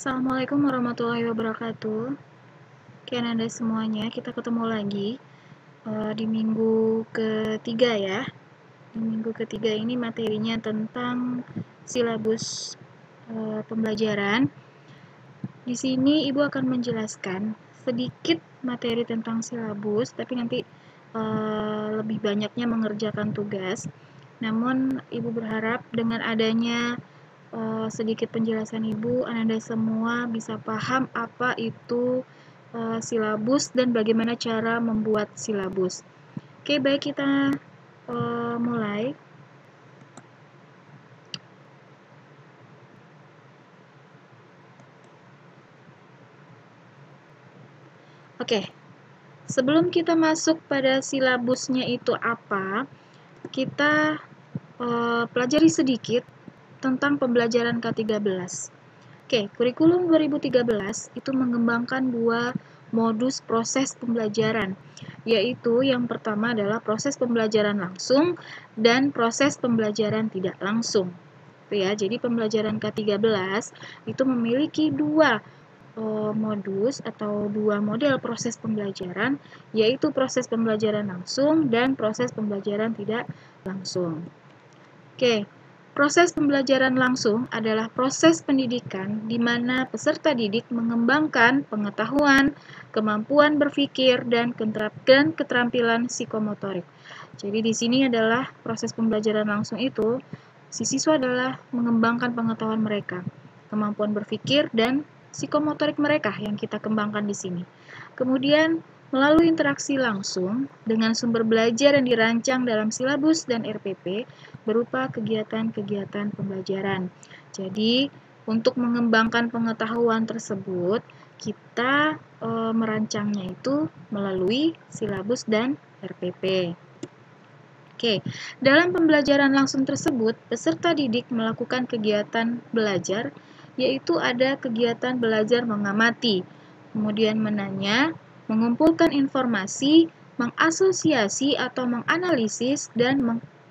Assalamualaikum warahmatullahi wabarakatuh. Oke, Anda semuanya, kita ketemu lagi di minggu ketiga ya. Di minggu ketiga ini materinya tentang silabus pembelajaran. Di sini Ibu akan menjelaskan sedikit materi tentang silabus, tapi nanti lebih banyaknya mengerjakan tugas. Namun Ibu berharap dengan adanya sedikit penjelasan Ibu, Anda semua bisa paham apa itu silabus dan bagaimana cara membuat silabus. Oke, baik, kita mulai. Oke, sebelum kita masuk pada silabusnya itu apa, kita pelajari sedikit tentang pembelajaran K13. Oke, kurikulum 2013 itu mengembangkan dua modus proses pembelajaran, yaitu yang pertama adalah proses pembelajaran langsung dan proses pembelajaran tidak langsung. Ya, jadi pembelajaran K13 itu memiliki dua modus atau dua model proses pembelajaran, yaitu proses pembelajaran langsung dan proses pembelajaran tidak langsung. Oke, proses pembelajaran langsung adalah proses pendidikan di mana peserta didik mengembangkan pengetahuan, kemampuan berpikir, dan keterampilan psikomotorik. Jadi di sini adalah proses pembelajaran langsung itu, si siswa adalah mengembangkan pengetahuan mereka, kemampuan berpikir, dan psikomotorik mereka yang kita kembangkan di sini. Kemudian, melalui interaksi langsung dengan sumber belajar yang dirancang dalam silabus dan RPP berupa kegiatan-kegiatan pembelajaran. Jadi, untuk mengembangkan pengetahuan tersebut, kita merancangnya itu melalui silabus dan RPP. Oke, dalam pembelajaran langsung tersebut, peserta didik melakukan kegiatan belajar, yaitu ada kegiatan belajar mengamati, kemudian menanya, mengumpulkan informasi, mengasosiasi atau menganalisis, dan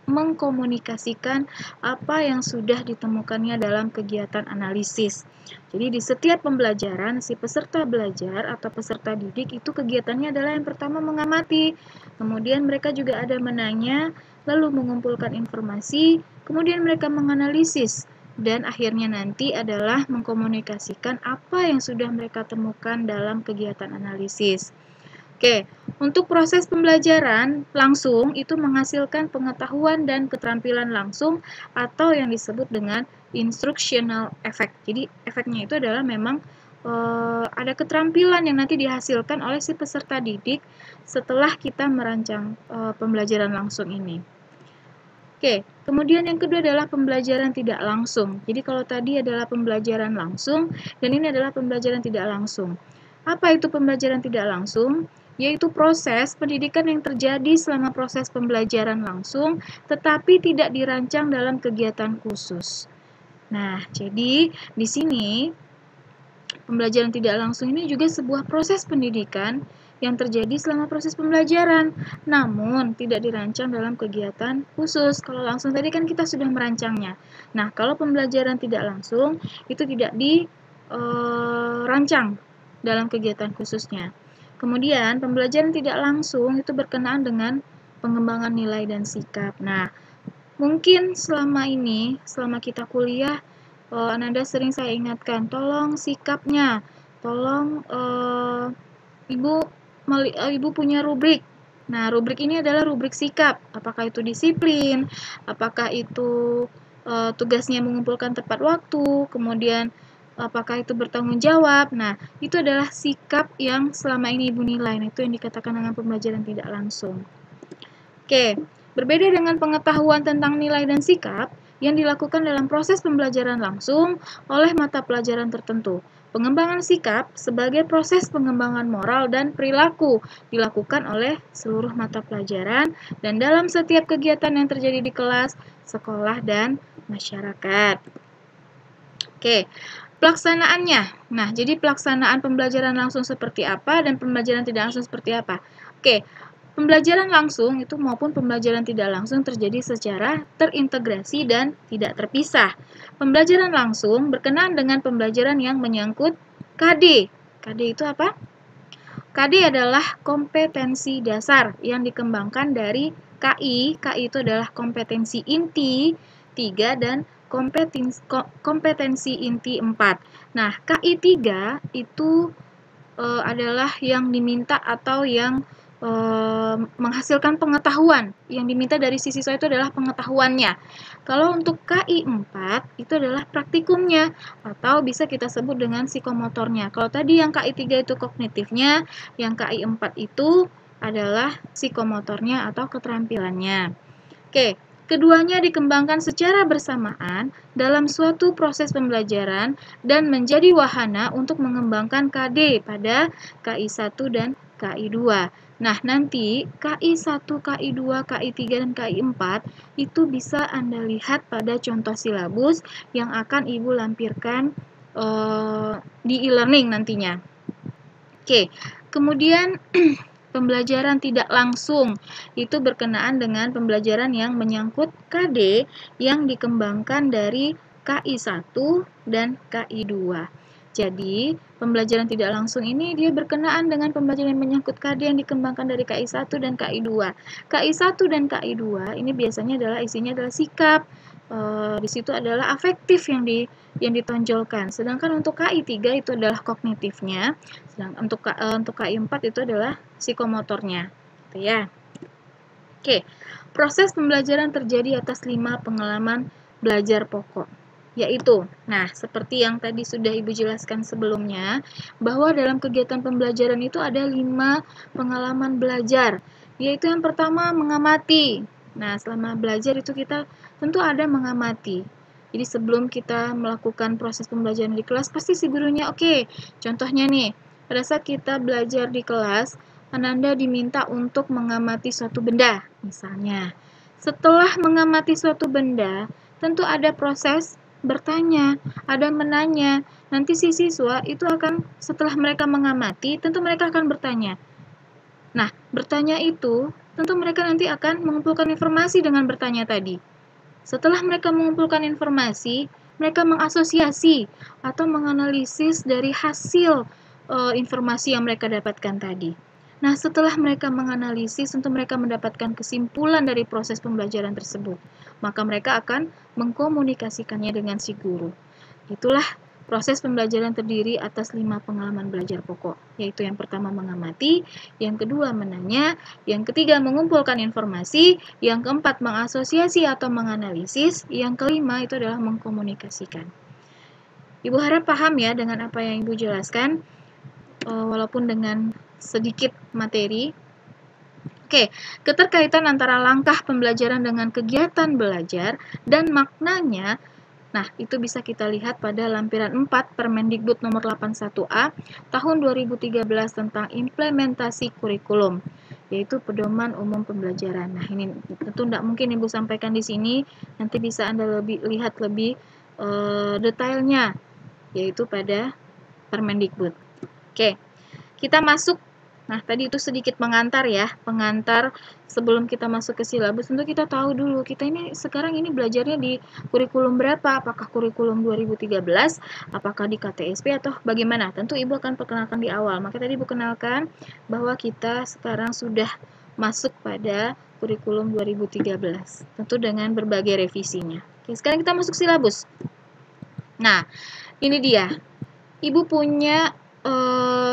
mengkomunikasikan apa yang sudah ditemukannya dalam kegiatan analisis. Jadi di setiap pembelajaran, si peserta belajar atau peserta didik itu kegiatannya adalah yang pertama mengamati, kemudian mereka juga ada menanya, lalu mengumpulkan informasi, kemudian mereka menganalisis, dan akhirnya nanti adalah mengkomunikasikan apa yang sudah mereka temukan dalam kegiatan analisis. Oke, untuk proses pembelajaran langsung itu menghasilkan pengetahuan dan keterampilan langsung atau yang disebut dengan instructional effect. Jadi efeknya itu adalah memang ada keterampilan yang nanti dihasilkan oleh si peserta didik setelah kita merancang pembelajaran langsung ini. Oke, kemudian yang kedua adalah pembelajaran tidak langsung. Jadi kalau tadi adalah pembelajaran langsung dan ini adalah pembelajaran tidak langsung. Apa itu pembelajaran tidak langsung? Yaitu proses pendidikan yang terjadi selama proses pembelajaran langsung, tetapi tidak dirancang dalam kegiatan khusus. Nah, jadi di sini pembelajaran tidak langsung ini juga sebuah proses pendidikan yang terjadi selama proses pembelajaran, namun tidak dirancang dalam kegiatan khusus. Kalau langsung tadi kan kita sudah merancangnya. Nah, kalau pembelajaran tidak langsung itu tidak dirancang dalam kegiatan khususnya. Kemudian, pembelajaran tidak langsung itu berkenaan dengan pengembangan nilai dan sikap. Nah, mungkin selama ini, selama kita kuliah, Ananda sering saya ingatkan, tolong sikapnya, tolong Ibu punya rubrik. Nah, rubrik ini adalah rubrik sikap. Apakah itu disiplin, apakah itu tugasnya mengumpulkan tepat waktu, kemudian apakah itu bertanggung jawab. Nah, itu adalah sikap yang selama ini Ibu nilai. Nah, itu yang dikatakan dengan pembelajaran tidak langsung. Oke, berbeda dengan pengetahuan tentang nilai dan sikap yang dilakukan dalam proses pembelajaran langsung oleh mata pelajaran tertentu. Pengembangan sikap sebagai proses pengembangan moral dan perilaku dilakukan oleh seluruh mata pelajaran dan dalam setiap kegiatan yang terjadi di kelas, sekolah, dan masyarakat. Oke, pelaksanaannya. Nah, jadi pelaksanaan pembelajaran langsung seperti apa dan pembelajaran tidak langsung seperti apa? Oke, Pembelajaran langsung itu maupun pembelajaran tidak langsung terjadi secara terintegrasi dan tidak terpisah. Pembelajaran langsung berkenaan dengan pembelajaran yang menyangkut KD. KD itu apa? KD adalah kompetensi dasar yang dikembangkan dari KI. KI itu adalah kompetensi inti 3 dan kompetensi inti 4. Nah, KI 3 itu adalah yang diminta atau yang menghasilkan pengetahuan. Yang diminta dari si siswa itu adalah pengetahuannya. Kalau untuk KI 4 itu adalah praktikumnya atau bisa kita sebut dengan psikomotornya. Kalau tadi yang KI 3 itu kognitifnya, yang KI 4 itu adalah psikomotornya atau keterampilannya. Oke, keduanya dikembangkan secara bersamaan dalam suatu proses pembelajaran dan menjadi wahana untuk mengembangkan KD pada KI 1 dan KI 2. Nah, nanti KI 1, KI 2, KI 3, dan KI 4 itu bisa Anda lihat pada contoh silabus yang akan Ibu lampirkan di e-learning nantinya. Oke, kemudian pembelajaran tidak langsung itu berkenaan dengan pembelajaran yang menyangkut KD yang dikembangkan dari KI 1 dan KI 2. Jadi, pembelajaran tidak langsung ini dia berkenaan dengan pembelajaran yang menyangkut KD yang dikembangkan dari KI 1 dan KI 2. KI 1 dan KI 2 ini biasanya isinya adalah sikap, di situ adalah afektif yang ditonjolkan. Sedangkan untuk KI 3 itu adalah kognitifnya. Sedangkan untuk KI 4 itu adalah psikomotornya. Gitu ya. Oke, proses pembelajaran terjadi atas 5 pengalaman belajar pokok. Yaitu, nah seperti yang tadi sudah Ibu jelaskan sebelumnya, bahwa dalam kegiatan pembelajaran itu ada 5 pengalaman belajar. Yaitu yang pertama mengamati. Nah, selama belajar itu kita tentu ada mengamati. Jadi sebelum kita melakukan proses pembelajaran di kelas, pasti si gurunya, oke, contohnya nih, pada saat kita belajar di kelas, Ananda diminta untuk mengamati suatu benda, misalnya. Setelah mengamati suatu benda, tentu ada proses bertanya, ada menanya. Nanti si siswa itu akan, setelah mereka mengamati, tentu mereka akan bertanya. Nah, bertanya itu, tentu mereka nanti akan mengumpulkan informasi dengan bertanya tadi. Setelah mereka mengumpulkan informasi, mereka mengasosiasi atau menganalisis dari hasil informasi yang mereka dapatkan tadi. Nah, setelah mereka menganalisis, tentu mereka mendapatkan kesimpulan dari proses pembelajaran tersebut. Maka mereka akan mengkomunikasikannya dengan si guru. Itulah proses pembelajaran terdiri atas 5 pengalaman belajar pokok, yaitu yang pertama mengamati, yang kedua menanya, yang ketiga mengumpulkan informasi, yang keempat mengasosiasi atau menganalisis, yang kelima itu adalah mengkomunikasikan. Ibu harap paham ya dengan apa yang Ibu jelaskan, walaupun dengan sedikit materi. Oke, keterkaitan antara langkah pembelajaran dengan kegiatan belajar dan maknanya, nah itu bisa kita lihat pada lampiran 4 Permendikbud nomor 81A tahun 2013 tentang implementasi kurikulum, yaitu pedoman umum pembelajaran. Nah, ini tentu tidak mungkin Ibu sampaikan di sini, nanti bisa Anda lihat lebih detailnya, yaitu pada Permendikbud. Oke, kita masuk. Nah, tadi itu sedikit pengantar ya, pengantar sebelum kita masuk ke silabus. Tentu kita tahu dulu, kita ini sekarang ini belajarnya di kurikulum berapa? Apakah kurikulum 2013? Apakah di KTSP atau bagaimana? Tentu Ibu akan perkenalkan di awal. Maka tadi Ibu kenalkan bahwa kita sekarang sudah masuk pada kurikulum 2013. Tentu dengan berbagai revisinya. Oke, sekarang kita masuk silabus. Nah, ini dia. Ibu punya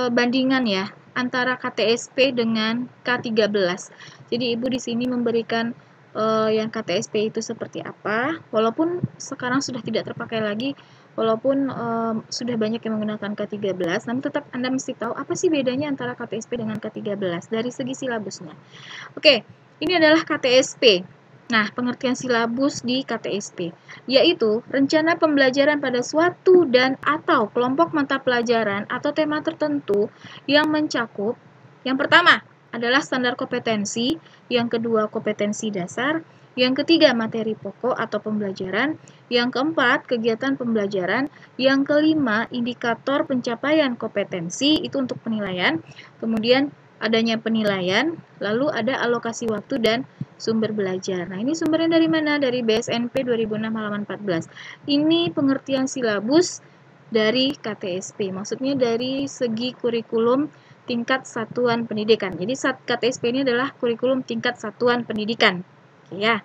bandingan ya antara KTSP dengan K13. Jadi Ibu di sini memberikan yang KTSP itu seperti apa, walaupun sekarang sudah tidak terpakai lagi, walaupun sudah banyak yang menggunakan K13, namun tetap Anda mesti tahu apa sih bedanya antara KTSP dengan K13 dari segi silabusnya. Oke, ini adalah KTSP. Nah, pengertian silabus di KTSP, yaitu rencana pembelajaran pada suatu dan atau kelompok mata pelajaran atau tema tertentu yang mencakup, yang pertama adalah standar kompetensi, yang kedua kompetensi dasar, yang ketiga materi pokok atau pembelajaran, yang keempat kegiatan pembelajaran, yang kelima indikator pencapaian kompetensi, itu untuk penilaian, kemudian adanya penilaian, lalu ada alokasi waktu dan sumber belajar. Nah, ini sumbernya dari mana? Dari BSNP 2006 halaman 14. Ini pengertian silabus dari KTSP. Maksudnya dari segi kurikulum tingkat satuan pendidikan. Jadi KTSP ini adalah kurikulum tingkat satuan pendidikan. Oke ya.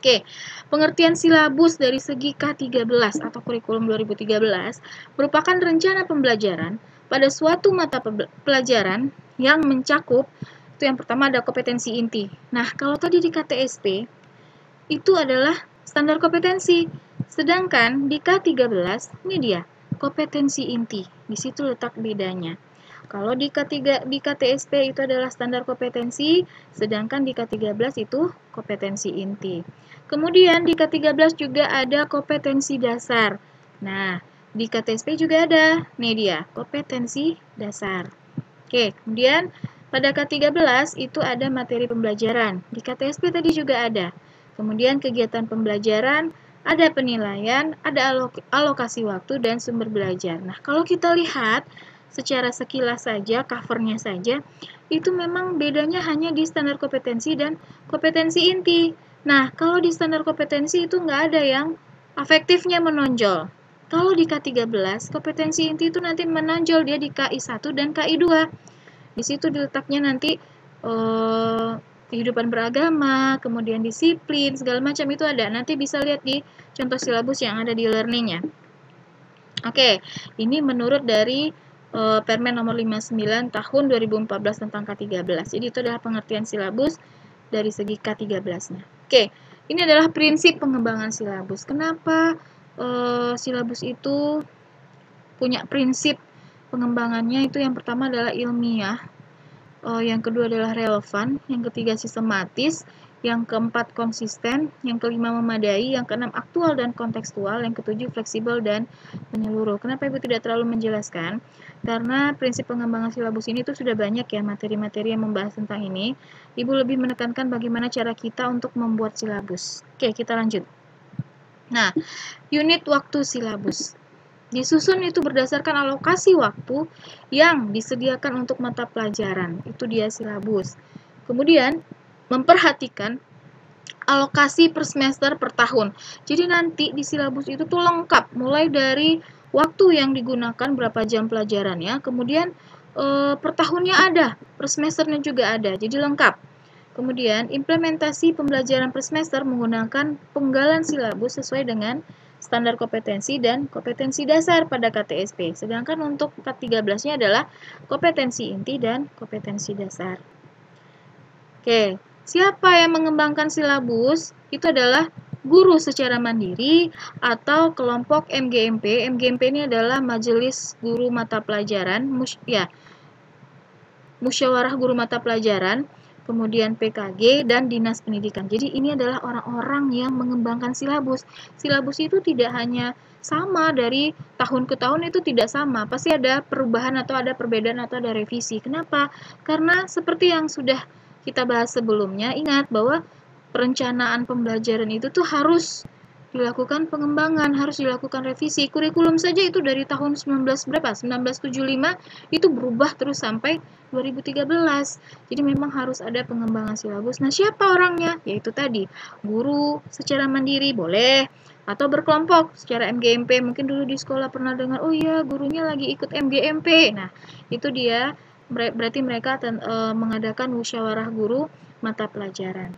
Oke, pengertian silabus dari segi K13 atau kurikulum 2013 merupakan rencana pembelajaran pada suatu mata pelajaran yang mencakup, itu yang pertama ada kompetensi inti. Nah, kalau tadi di KTSP, itu adalah standar kompetensi. Sedangkan di K13, ini dia, kompetensi inti. Di situ letak bedanya. Kalau di KTSP itu adalah standar kompetensi, sedangkan di K13 itu kompetensi inti. Kemudian di K13 juga ada kompetensi dasar. Nah, di KTSP juga ada, nih dia, kompetensi dasar. Oke, kemudian pada K13 itu ada materi pembelajaran. Di KTSP tadi juga ada. Kemudian kegiatan pembelajaran, ada penilaian, ada alokasi waktu, dan sumber belajar. Nah, kalau kita lihat secara sekilas saja, covernya saja, itu memang bedanya hanya di standar kompetensi dan kompetensi inti. Nah, kalau di standar kompetensi itu nggak ada yang afektifnya menonjol. Kalau di K13, kompetensi inti itu nanti menonjol dia di KI1 dan KI2. Di situ diletaknya nanti kehidupan beragama, kemudian disiplin, segala macam itu ada. Nanti bisa lihat di contoh silabus yang ada di learning-nya. Oke, ini menurut dari Permen nomor 59 tahun 2014 tentang K13. Jadi itu adalah pengertian silabus dari segi K13-nya. Oke, ini adalah prinsip pengembangan silabus. Kenapa silabus itu punya prinsip pengembangannya? Itu yang pertama adalah ilmiah, yang kedua adalah relevan, yang ketiga sistematis, yang keempat konsisten, yang kelima memadai, yang keenam aktual dan kontekstual, yang ketujuh fleksibel dan menyeluruh. Kenapa Ibu tidak terlalu menjelaskan? Karena prinsip pengembangan silabus ini tuh sudah banyak ya materi-materi yang membahas tentang ini. Ibu lebih menekankan bagaimana cara kita untuk membuat silabus. Oke, kita lanjut. Nah, unit waktu silabus disusun itu berdasarkan alokasi waktu yang disediakan untuk mata pelajaran. Itu dia silabus. Kemudian, memperhatikan alokasi per semester per tahun. Jadi nanti di silabus itu tuh lengkap, mulai dari waktu yang digunakan, berapa jam pelajarannya, kemudian per tahunnya ada, per semesternya juga ada, jadi lengkap. Kemudian, implementasi pembelajaran per semester menggunakan penggalan silabus sesuai dengan standar kompetensi dan kompetensi dasar pada KTSP. Sedangkan untuk K13-nya adalah kompetensi inti dan kompetensi dasar. Oke, siapa yang mengembangkan silabus? Itu adalah guru secara mandiri atau kelompok MGMP. MGMP ini adalah Majelis Guru Mata Pelajaran, Musyawarah Guru Mata Pelajaran, kemudian PKG, dan Dinas Pendidikan. Jadi ini adalah orang-orang yang mengembangkan silabus. Silabus itu tidak hanya sama dari tahun ke tahun, itu tidak sama. Pasti ada perubahan atau ada perbedaan atau ada revisi. Kenapa? Karena seperti yang sudah kita bahas sebelumnya, ingat bahwa perencanaan pembelajaran itu tuh harus dilakukan pengembangan, harus dilakukan revisi. Kurikulum saja itu dari tahun 1975 itu berubah terus sampai 2013. Jadi memang harus ada pengembangan silabus. Nah, siapa orangnya? Yaitu tadi, guru secara mandiri boleh, atau berkelompok secara MGMP. Mungkin dulu di sekolah pernah dengar, oh iya gurunya lagi ikut MGMP. Nah, itu dia, berarti mereka mengadakan musyawarah guru mata pelajaran.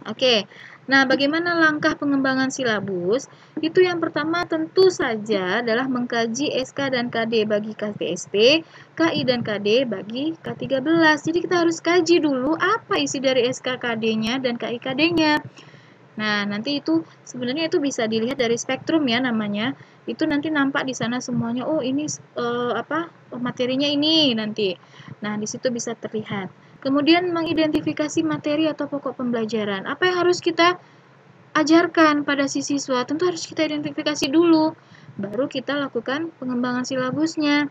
Oke, nah bagaimana langkah pengembangan silabus? Itu yang pertama tentu saja adalah mengkaji SK dan KD bagi KTSP, KI dan KD bagi K13. Jadi kita harus kaji dulu apa isi dari SK KD-nya dan KI KD-nya. Nah, nanti itu sebenarnya itu bisa dilihat dari spektrum ya namanya. Itu nanti nampak di sana semuanya. Oh, ini materinya ini nanti. Nah, di situ bisa terlihat. Kemudian mengidentifikasi materi atau pokok pembelajaran. Apa yang harus kita ajarkan pada si siswa? Tentu harus kita identifikasi dulu. Baru kita lakukan pengembangan silabusnya.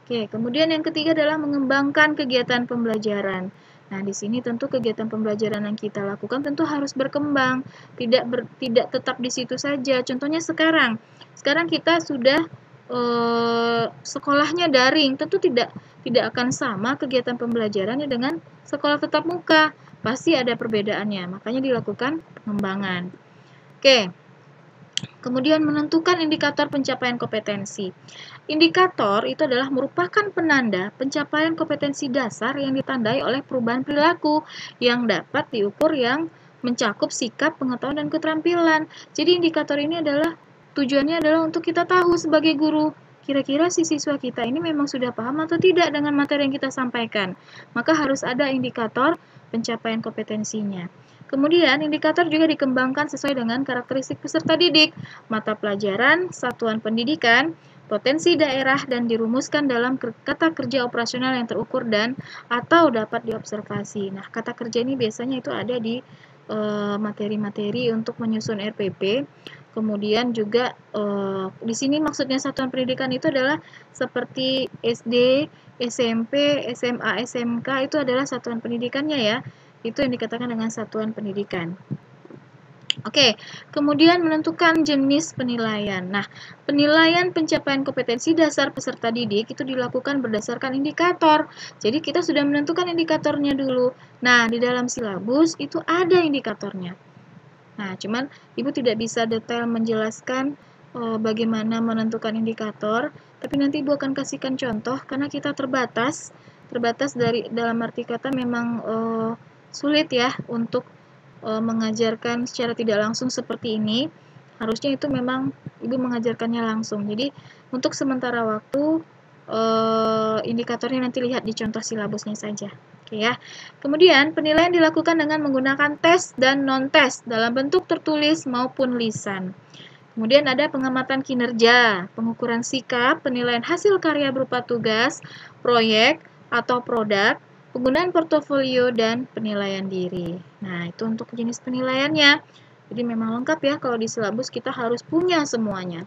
Oke, kemudian yang ketiga adalah mengembangkan kegiatan pembelajaran. Nah, di sini tentu kegiatan pembelajaran yang kita lakukan tentu harus berkembang, tidak tetap di situ saja. Contohnya sekarang kita sudah sekolahnya daring, tentu tidak akan sama kegiatan pembelajarannya dengan sekolah tatap muka. Pasti ada perbedaannya, makanya dilakukan pengembangan. Oke. Kemudian menentukan indikator pencapaian kompetensi. Indikator itu adalah merupakan penanda pencapaian kompetensi dasar yang ditandai oleh perubahan perilaku yang dapat diukur yang mencakup sikap, pengetahuan, dan keterampilan. Jadi indikator ini adalah tujuannya adalah untuk kita tahu sebagai guru, kira-kira si siswa kita ini memang sudah paham atau tidak dengan materi yang kita sampaikan. Maka harus ada indikator pencapaian kompetensinya. Kemudian, indikator juga dikembangkan sesuai dengan karakteristik peserta didik, mata pelajaran, satuan pendidikan, potensi daerah, dan dirumuskan dalam kata kerja operasional yang terukur dan atau dapat diobservasi. Nah, kata kerja ini biasanya itu ada di materi-materi untuk menyusun RPP. Kemudian juga di sini maksudnya satuan pendidikan itu adalah seperti SD, SMP, SMA, SMK itu adalah satuan pendidikannya ya. Itu yang dikatakan dengan satuan pendidikan. Oke, kemudian menentukan jenis penilaian. Nah, penilaian pencapaian kompetensi dasar peserta didik itu dilakukan berdasarkan indikator. Jadi kita sudah menentukan indikatornya dulu. Nah, di dalam silabus itu ada indikatornya. Nah, cuman Ibu tidak bisa detail menjelaskan bagaimana menentukan indikator, tapi nanti Ibu akan kasihkan contoh karena kita terbatas dari dalam arti kata memang sulit ya untuk mengajarkan secara tidak langsung seperti ini. Harusnya itu memang Ibu mengajarkannya langsung. Jadi untuk sementara waktu indikatornya nanti lihat di contoh silabusnya saja. Oke ya. Kemudian penilaian dilakukan dengan menggunakan tes dan non-tes dalam bentuk tertulis maupun lisan. Kemudian ada pengamatan kinerja, pengukuran sikap, penilaian hasil karya berupa tugas, proyek, atau produk, penggunaan portofolio, dan penilaian diri. Nah, itu untuk jenis penilaiannya. Jadi memang lengkap ya, kalau di silabus kita harus punya semuanya.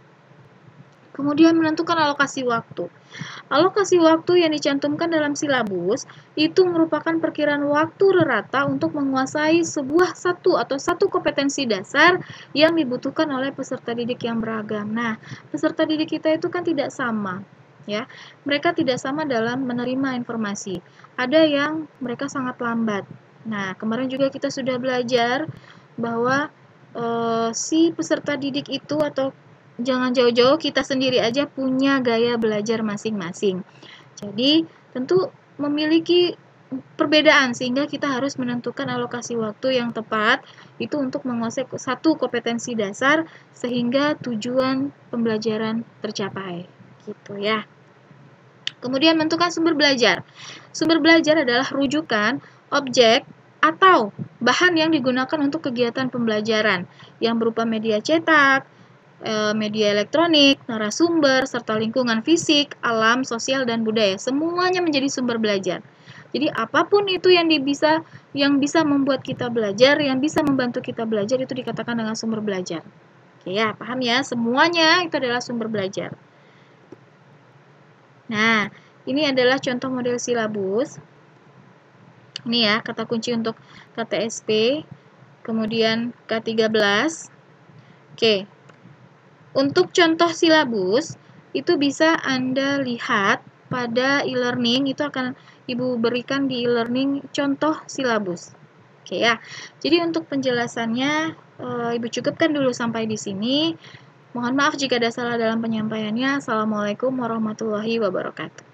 Kemudian menentukan alokasi waktu. Alokasi waktu yang dicantumkan dalam silabus itu merupakan perkiraan waktu rata untuk menguasai satu kompetensi dasar yang dibutuhkan oleh peserta didik yang beragam. Nah, peserta didik kita itu kan tidak sama, ya. Mereka tidak sama dalam menerima informasi. Ada yang mereka sangat lambat. Nah, kemarin juga kita sudah belajar bahwa si peserta didik itu atau jangan jauh-jauh, kita sendiri aja punya gaya belajar masing-masing. Jadi, tentu memiliki perbedaan sehingga kita harus menentukan alokasi waktu yang tepat itu untuk menguasai satu kompetensi dasar sehingga tujuan pembelajaran tercapai. Gitu ya. Kemudian menentukan sumber belajar. Sumber belajar adalah rujukan, objek, atau bahan yang digunakan untuk kegiatan pembelajaran yang berupa media cetak, media elektronik, narasumber, serta lingkungan fisik, alam, sosial, dan budaya. Semuanya menjadi sumber belajar. Jadi apapun itu yang bisa membuat kita belajar, yang bisa membantu kita belajar itu dikatakan dengan sumber belajar. Oke ya, paham ya? Semuanya itu adalah sumber belajar. Nah, ini adalah contoh model silabus. Ini ya, kata kunci untuk KTSP, kemudian K13. Oke. Untuk contoh silabus, itu bisa Anda lihat pada e-learning, itu akan Ibu berikan di e-learning contoh silabus. Oke ya, jadi untuk penjelasannya, Ibu cukupkan dulu sampai di sini. Mohon maaf jika ada salah dalam penyampaiannya. Assalamualaikum warahmatullahi wabarakatuh.